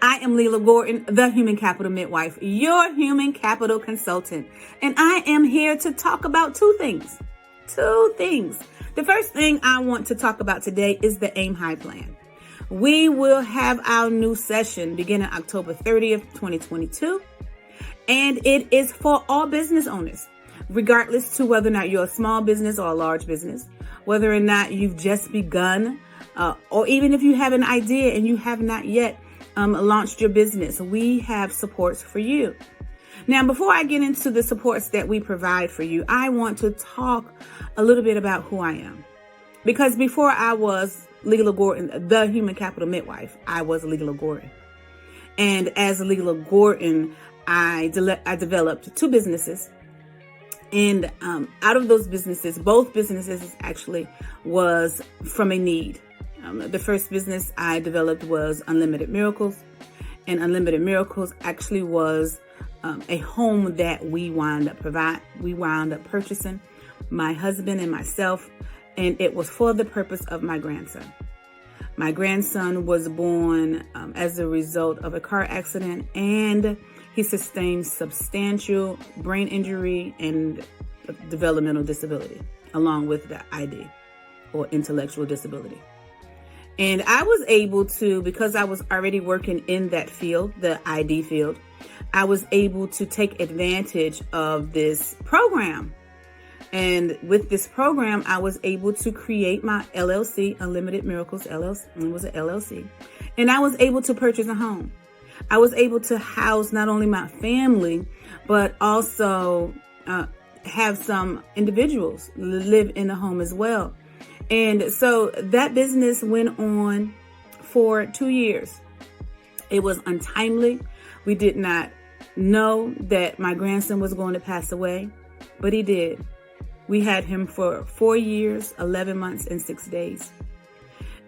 I am Leila Gordon, the Human Capital Midwife, your human capital consultant. And I am here to talk about two things. The first thing I want to talk about today is the Aim High plan. We will have our new session beginning October 30th, 2022. And it is for all business owners, regardless to whether or not you're a small business or a large business, whether or not you've just begun, or even if you have an idea and you have not yet launched your business. We have supports for you. Now, before I get into the supports that we provide for you, I want to talk a little bit about who I am. Because before I was Leila Gordon, the Human Capital Midwife, I was Leila Gordon. And as Leila Gordon, I developed two businesses. And out of those businesses, both businesses actually was from a need. The first business I developed was Unlimited Miracles. And Unlimited Miracles actually was a home that we wound up purchasing, my husband and myself. And it was for the purpose of my grandson. My grandson was born as a result of a car accident, and he sustained substantial brain injury and developmental disability, along with the ID, or intellectual disability. And I was able to, because I was already working in that field, the ID field, I was able to take advantage of this program. And with this program, I was able to create my LLC, Unlimited Miracles LLC. It was an LLC. And I was able to purchase a home. I was able to house not only my family, but also have some individuals live in the home as well. And so that business went on for 2 years. It was untimely. We did not know that my grandson was going to pass away, but he did. We had him for 4 years, 11 months, and 6 days.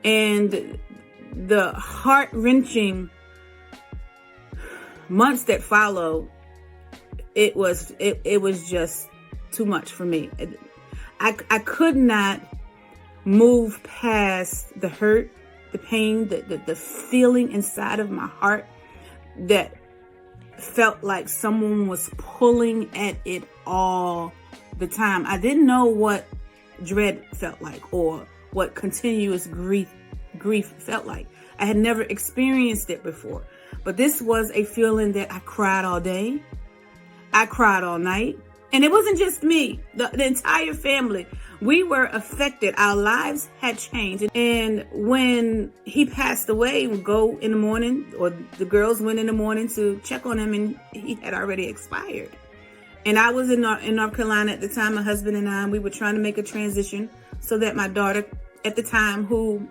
And the heart-wrenching months that followed, it was just too much for me. I could not move past the hurt, the pain, the feeling inside of my heart that felt like someone was pulling at it all the time. I didn't know what dread felt like or what continuous grief felt like. I had never experienced it before. But this was a feeling that I cried all day. I cried all night. And it wasn't just me, the entire family. We were affected. Our lives had changed. And when he passed away, we go in the morning, or the girls went in the morning to check on him, and he had already expired. And I was in North Carolina at the time. My husband and I, we were trying to make a transition so that my daughter at the time, who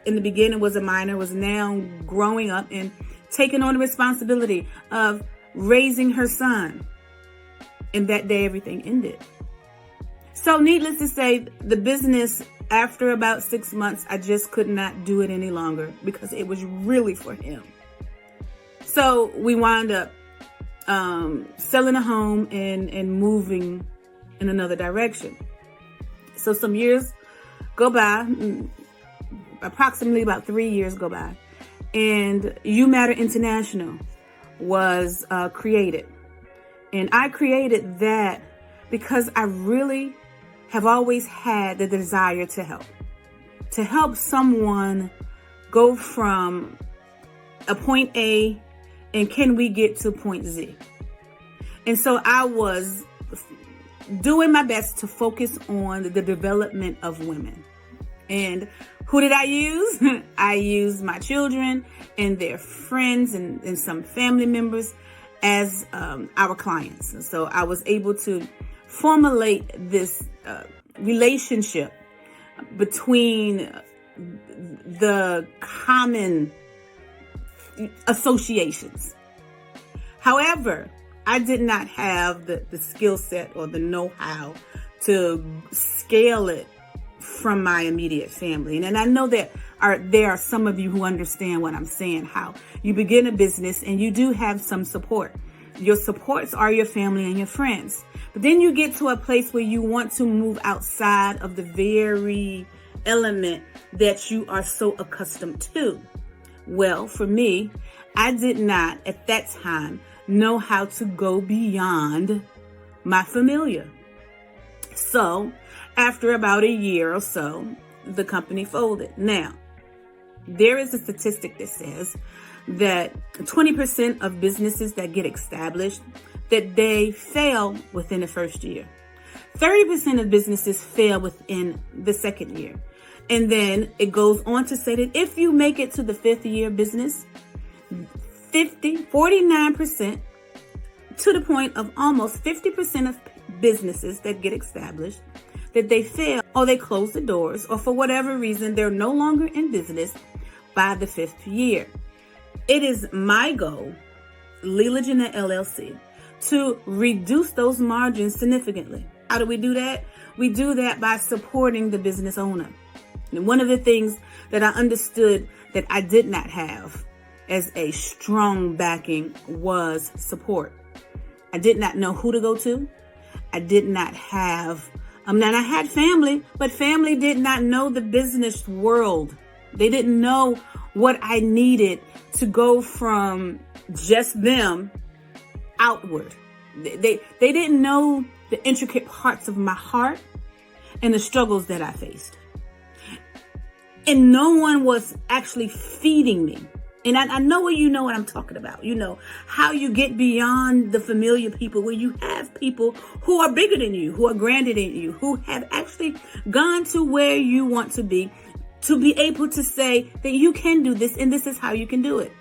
in the beginning was a minor, was now growing up and taking on the responsibility of raising her son. And that day, everything ended. So needless to say, the business, after about 6 months, I just could not do it any longer because it was really for him. So we wound up selling a home and moving in another direction. So some years go by, approximately about 3 years go by, and You Matter International was created. And I created that because I really have always had the desire to help someone go from a point A and can we get to point Z. And so I was doing my best to focus on the development of women. And who did I use? I used my children and their friends and some family members as our clients. And so I was able to formulate this relationship between the common associations. However, I did not have the skill set or the know-how to scale it from my immediate family. And I know that there are some of you who understand what I'm saying, how you begin a business and you do have some support. Your supports are your family and your friends. But then you get to a place where you want to move outside of the very element that you are so accustomed to. Well, for me, I did not at that time know how to go beyond my familiar. So after about a year or so, the company folded. Now, there is a statistic that says that 20% of businesses that get established, that they fail within the first year. 30% of businesses fail within the second year. And then it goes on to say that if you make it to the fifth year business, 49% to the point of almost 50% of businesses that get established, that they fail or they close the doors, or for whatever reason, they're no longer in business by the fifth year. It is my goal, Leela Jeanette LLC, to reduce those margins significantly. How do we do that? We do that by supporting the business owner. And one of the things that I understood that I did not have as a strong backing was support. I did not know who to go to. I did not have, now I had family, but family did not know the business world. They didn't know what I needed to go from just them outward. They didn't know the intricate parts of my heart and the struggles that I faced. And no one was actually feeding me. And I know what I'm talking about. You know how you get beyond the familiar people, where you have people who are bigger than you, who are grander than you, who have actually gone to where you want to be able to say that you can do this and this is how you can do it.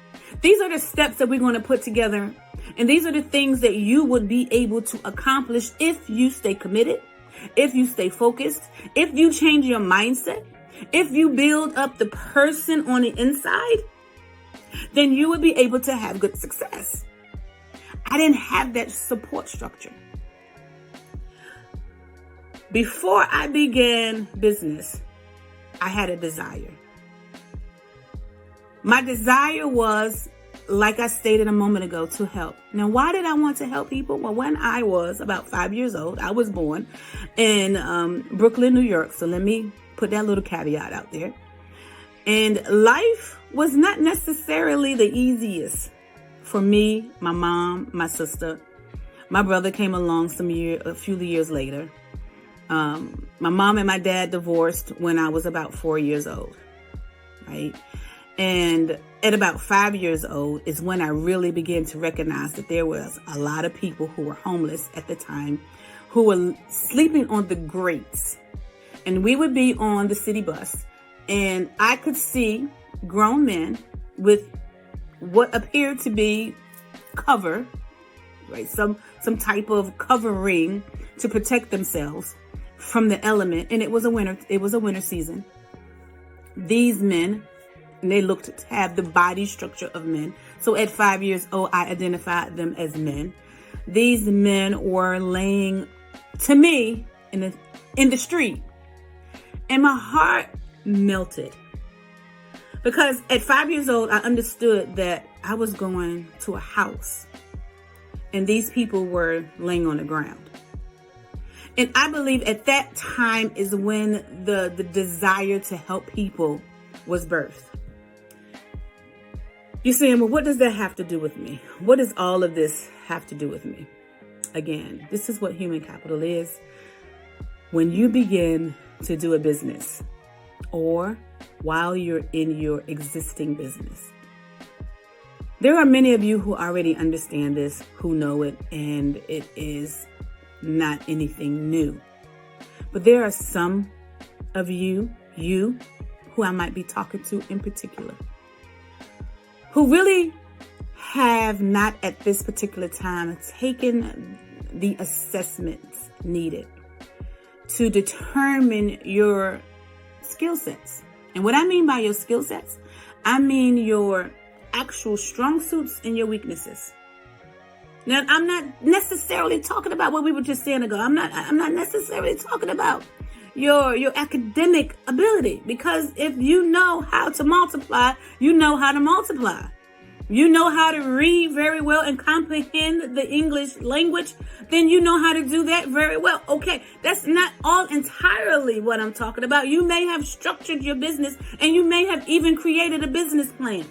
These are the steps that we're going to put together. And these are the things that you would be able to accomplish if you stay committed, if you stay focused, if you change your mindset, if you build up the person on the inside, then you would be able to have good success. I didn't have that support structure. Before I began business, I had a desire. My desire was, like I stated a moment ago, to help. Now, why did I want to help people? Well, when I was about 5 years old, I was born in Brooklyn, New York. So let me put that little caveat out there. And life was not necessarily the easiest for me, my mom, my sister. My brother came along a few years later. My mom and my dad divorced when I was about 4 years old, right? And at about 5 years old is when I really began to recognize that there was a lot of people who were homeless at the time, who were sleeping on the grates. And we would be on the city bus, and I could see grown men with what appeared to be cover, right? Some type of covering to protect themselves from the element. And it was a winter season. These men, and they looked to have the body structure of men. So at 5 years old, I identified them as men. These men were laying to me in the street. And my heart melted. Because at 5 years old, I understood that I was going to a house and these people were laying on the ground. And I believe at that time is when the desire to help people was birthed. You're saying, well, what does that have to do with me? What does all of this have to do with me? Again, this is what human capital is. When you begin to do a business, or while you're in your existing business, there are many of you who already understand this, who know it, and it is not anything new. But there are some of you who I might be talking to in particular, who really have not at this particular time taken the assessments needed to determine your skill sets. And what I mean by your skill sets, I mean your actual strong suits and your weaknesses. Now, I'm not necessarily talking about what we were just saying ago. I'm not necessarily talking about your academic ability, because if you know how to multiply, you know how to multiply. You know how to read very well and comprehend the English language, then you know how to do that very well. Okay, that's not all entirely what I'm talking about. You may have structured your business and you may have even created a business plan.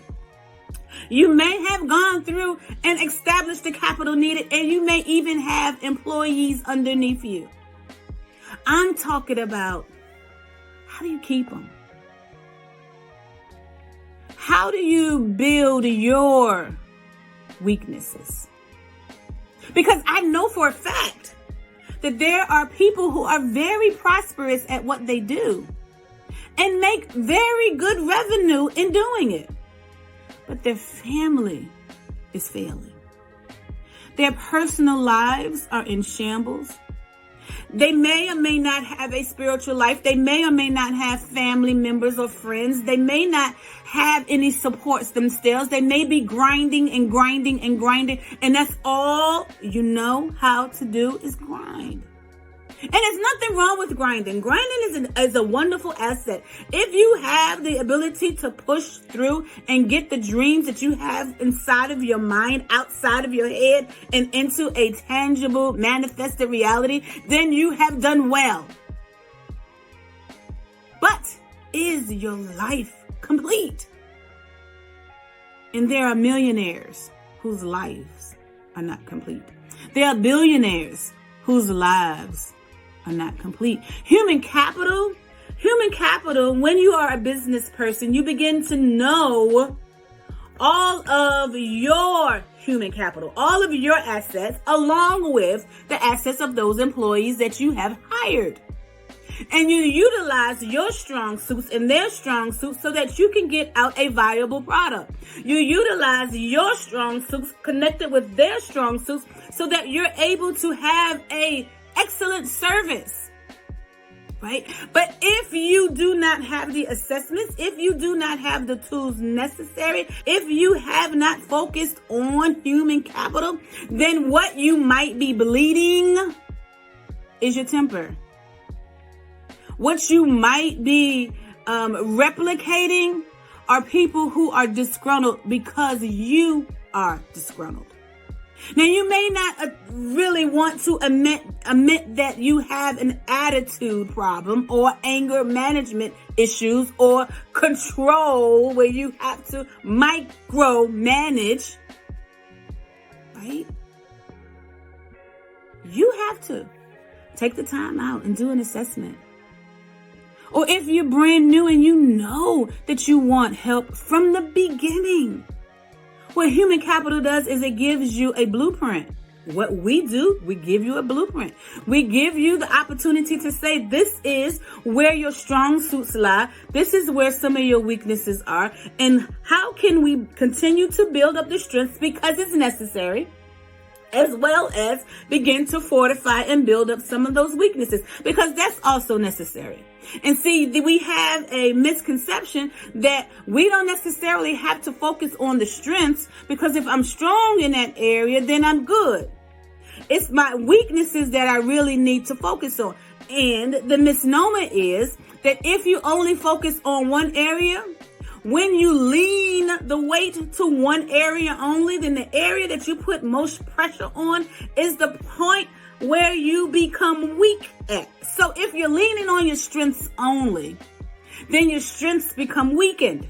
You may have gone through and established the capital needed, and you may even have employees underneath you. I'm talking about, how do you keep them? How do you build your weaknesses? Because I know for a fact that there are people who are very prosperous at what they do and make very good revenue in doing it. But their family is failing. Their personal lives are in shambles. They may or may not have a spiritual life. They may or may not have family members or friends. They may not have any supports themselves. They may be grinding and grinding and grinding. And that's all you know how to do is grind. And there's nothing wrong with grinding. Grinding is a wonderful asset. If you have the ability to push through and get the dreams that you have inside of your mind, outside of your head, and into a tangible, manifested reality, then you have done well. But is your life complete? And there are millionaires whose lives are not complete. There are billionaires whose lives are not complete. Human capital, when you are a business person, you begin to know all of your human capital, all of your assets, along with the assets of those employees that you have hired. And you utilize your strong suits and their strong suits so that you can get out a viable product. You utilize your strong suits connected with their strong suits so that you're able to have a excellent service, right? But if you do not have the assessments, if you do not have the tools necessary, if you have not focused on human capital, then what you might be bleeding is your temper. What you might be replicating are people who are disgruntled because you are disgruntled. Now, you may not really want to admit that you have an attitude problem or anger management issues or control where you have to micromanage, right? You have to take the time out and do an assessment. Or if you're brand new and you know that you want help from the beginning, what human capital does is it gives you a blueprint. What we do, we give you a blueprint. We give you the opportunity to say, this is where your strong suits lie. This is where some of your weaknesses are. And how can we continue to build up the strengths because it's necessary, as well as begin to fortify and build up some of those weaknesses because that's also necessary. And see, we have a misconception that we don't necessarily have to focus on the strengths because if I'm strong in that area, then I'm good. It's my weaknesses that I really need to focus on. And the misnomer is that if you only focus on one area, when you lean the weight to one area only, then the area that you put most pressure on is the point where you become weak at. So if you're leaning on your strengths only, then your strengths become weakened.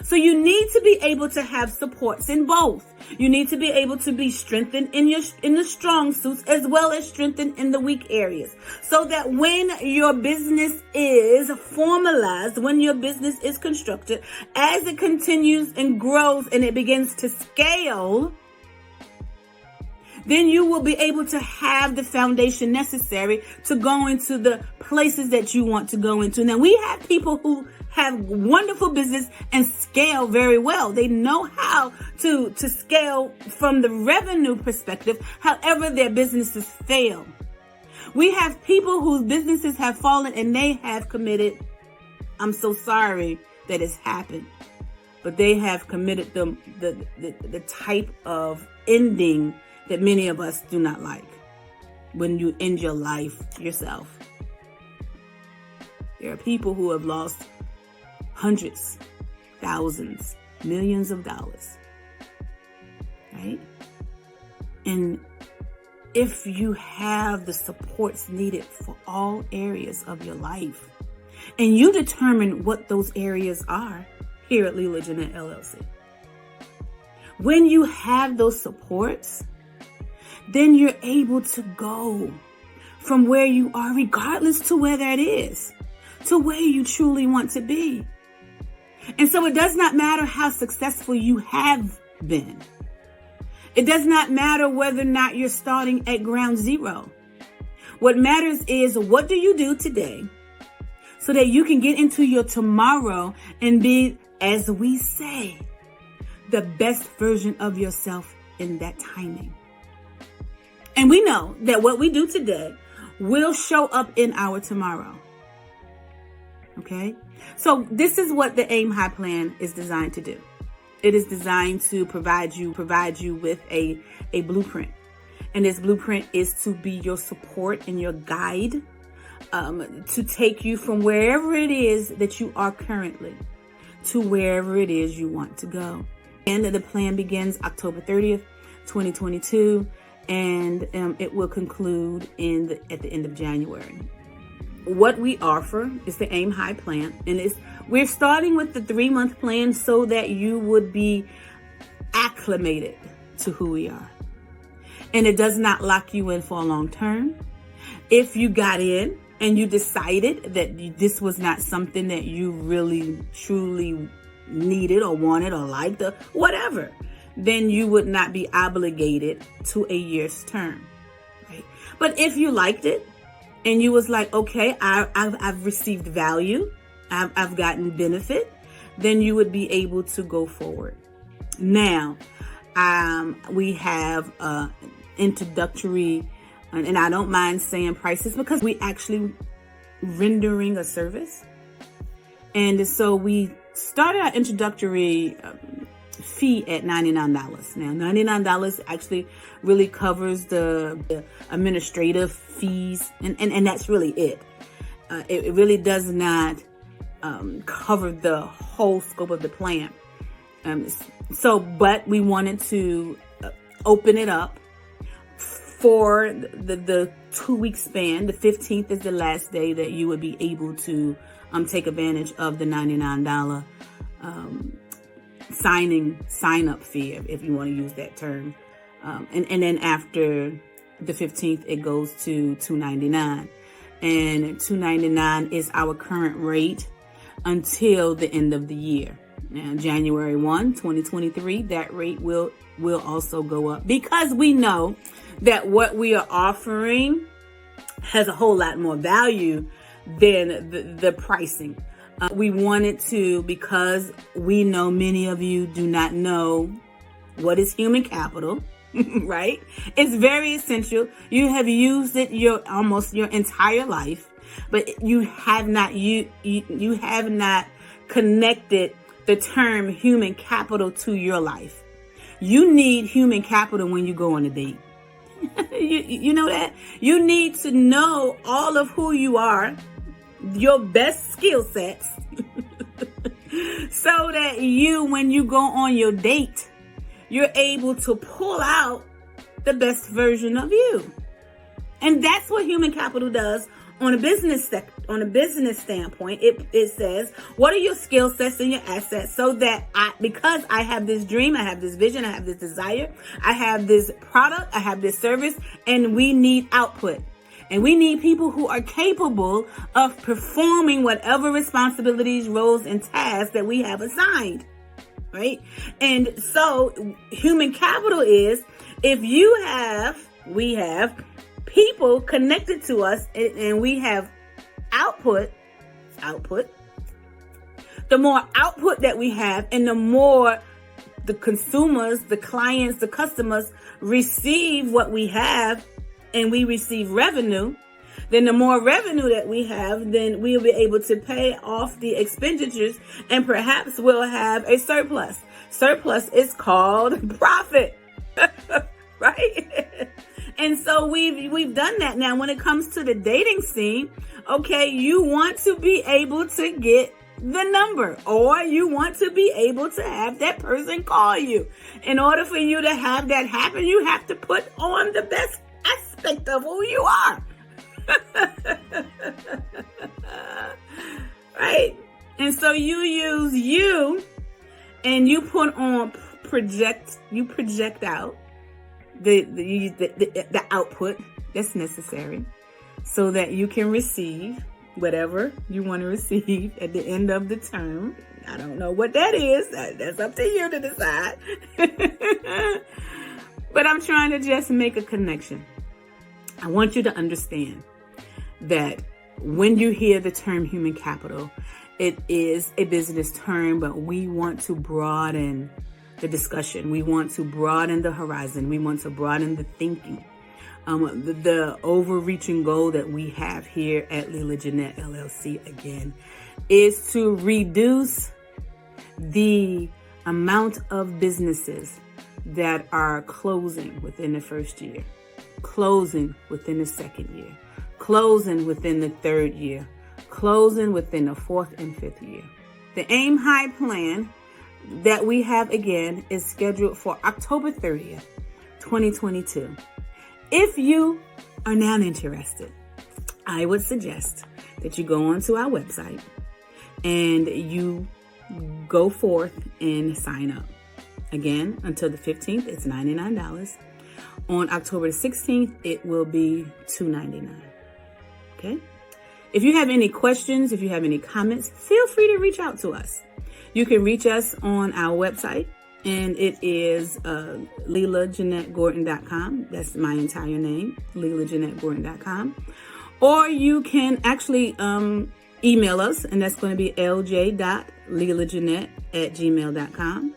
So you need to be able to have supports in both. You need to be able to be strengthened in the strong suits as well as strengthened in the weak areas. So that when your business is formalized, when your business is constructed, as it continues and grows and it begins to scale, then you will be able to have the foundation necessary to go into the places that you want to go into. Now, we have people who have wonderful business and scale very well. They know how to scale from the revenue perspective. However, their businesses fail. We have people whose businesses have fallen and they have committed, I'm so sorry that it's happened, but they have committed the type of ending that many of us do not like when you end your life yourself. There are people who have lost hundreds, thousands, millions of dollars, right? And if you have the supports needed for all areas of your life, and you determine what those areas are here at Leela Jeanette LLC, When you have those supports, then you're able to go from where you are, regardless to where that is, to where you truly want to be. And so it does not matter how successful you have been. It does not matter whether or not you're starting at ground zero. What matters is, what do you do today so that you can get into your tomorrow and be, as we say, the best version of yourself in that timing. And we know that what we do today will show up in our tomorrow. Okay? So this is what the Aim High plan is designed to do. It is designed to provide you with a blueprint. And this blueprint is to be your support and your guide, to take you from wherever it is that you are currently to wherever it is you want to go. And the plan begins October 30th, 2022, and it will conclude at the end of January. What we offer is the Aim High plan, and we're starting with the 3-month plan so that you would be acclimated to who we are. And it does not lock you in for a long term. If you got in and you decided that this was not something that you really, truly needed or wanted or liked or whatever, then you would not be obligated to a year's term. Right? But if you liked it and you was like, okay, I've received value, I've gotten benefit, then you would be able to go forward. Now, we have introductory, and I don't mind saying prices because we actually rendering a service. And so we started our introductory fee at $99. Now, $99 actually really covers the administrative fees, and that's really it. It really does not cover the whole scope of the plan. But we wanted to open it up for the 2-week span. The 15th is the last day that you would be able to take advantage of the $99 sign up fee, if you want to use that term. And then after the 15th, it goes to $299. And $299 is our current rate until the end of the year. Now, January 1, 2023, that rate will also go up, because we know that what we are offering has a whole lot more value than the pricing. We wanted to, because we know many of you do not know what is human capital, right? It's very essential. You have used it almost your entire life, but you have not you have not connected the term human capital to your life. You need human capital when you go on a date. You know that? You need to know all of who you are, your best skill sets, so that when you go on your date, you're able to pull out the best version of you. And that's what human capital does on a business standpoint. It says, what are your skill sets and your assets, so that because I have this dream, I have this vision, I have this desire, I have this product, I have this service, and we need output. And we need people who are capable of performing whatever responsibilities, roles, and tasks that we have assigned, right? And so human capital is, if we have people connected to us, and we have output, the more output that we have, and the more the consumers, the clients, the customers receive what we have, and we receive revenue, then the more revenue that we have, then we'll be able to pay off the expenditures, and perhaps we'll have a surplus. Surplus is called profit, right? And so we've done that. Now, when it comes to the dating scene, okay, you want to be able to get the number, or you want to be able to have that person call you. In order for you to have that happen, you have to put on the best aspect of who you are. Right? And so you use you, and you put on project out the output that's necessary so that you can receive whatever you want to receive at the end of the term. I don't know what that is. That's up to you to decide. But I'm trying to just make a connection. I want you to understand that when you hear the term human capital, it is a business term, but we want to broaden the discussion. We want to broaden the horizon. We want to broaden the thinking. The overreaching goal that we have here at Leela Jeanette LLC, again, is to reduce the amount of businesses that are closing within the first year, closing within the second year, closing within the third year, closing within the fourth and fifth year. The Aim High plan that we have, again, is scheduled for October 30th, 2022. If you are now interested, I would suggest that you go onto our website and you go forth and sign up. Again, until the 15th, it's $99. On October the 16th, it will be $299. Okay? If you have any questions, if you have any comments, feel free to reach out to us. You can reach us on our website, and it is LeelaJeanetteGordon.com. That's my entire name, LeelaJeanetteGordon.com. Or you can actually email us, and that's going to be lj.leelajeanette@gmail.com.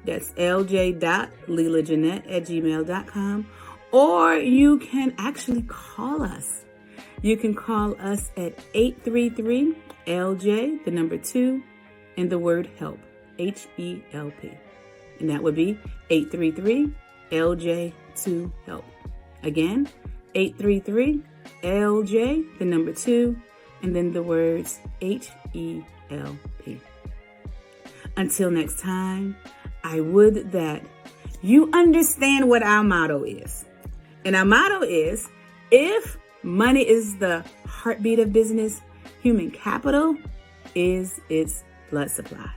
That's lj.leelajeanette@gmail.com. Or you can actually call us. You can call us at 833-LJ, the number 2, and the word help, HELP. And that would be 833-LJ2-HELP. Again, 833-LJ, the number 2, and then the words HELP. Until next time, I would that you understand what our motto is. And our motto is, if money is the heartbeat of business, human capital is its blood supply.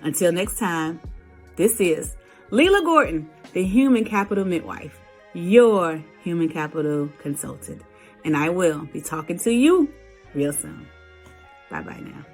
Until next time, this is Leela Gordon, the Human Capital Midwife, your human capital consultant. And I will be talking to you real soon. Bye-bye now.